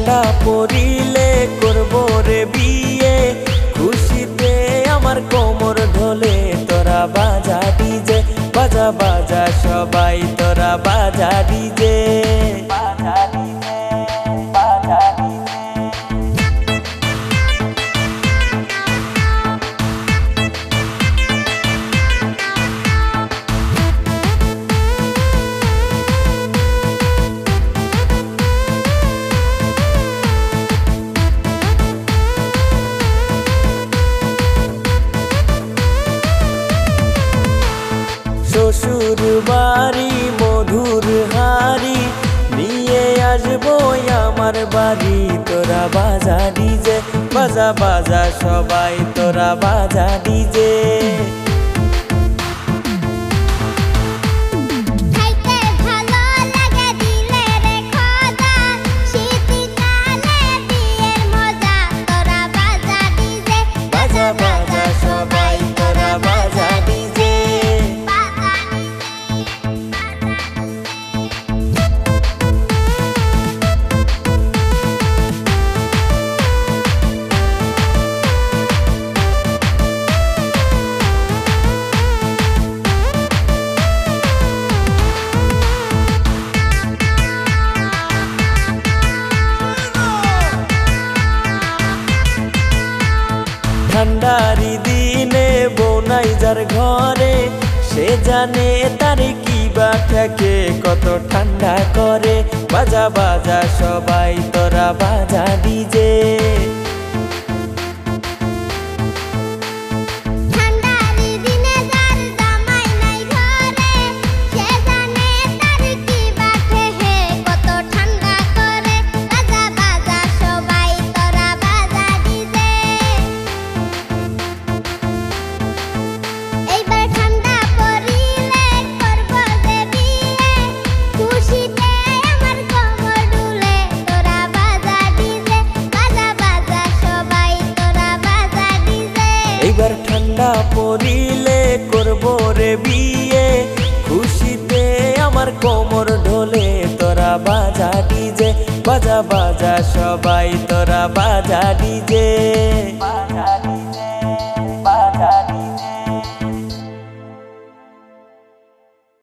ঠান্ডা পড়িলে করব রে বিয়ে, খুশিতে আমার কোমর ঢলে। তোরা বাজা ডিজে, বাজা বাজা সবাই তোরা বাজা ডিজে, বাজা ডিজে, বাজা ডিজে। শ্বশুর বাড়ি মধুর হাড়ি নিয়ে আসবো আমার বাড়ি। তোরা বাজা ডিজে, বাজা বাজা সবাই তোরা বাজা ডিজে। ঠান্ডারি দিনে বনাই যার ঘরে, সে জানে তার কি বা থাকে, কত ঠান্ডা করে। বাজা বাজা সবাই তোরা বাজা ডিজে। এবার ঠান্ডা পড়িলে করব রে বিয়ে, খুশিতে আমার কোমর ঢলে। তোরা বাজা ডিজে, বাজা বাজা সবাই তোরা বাজা ডিজে, বাজা ডিজে।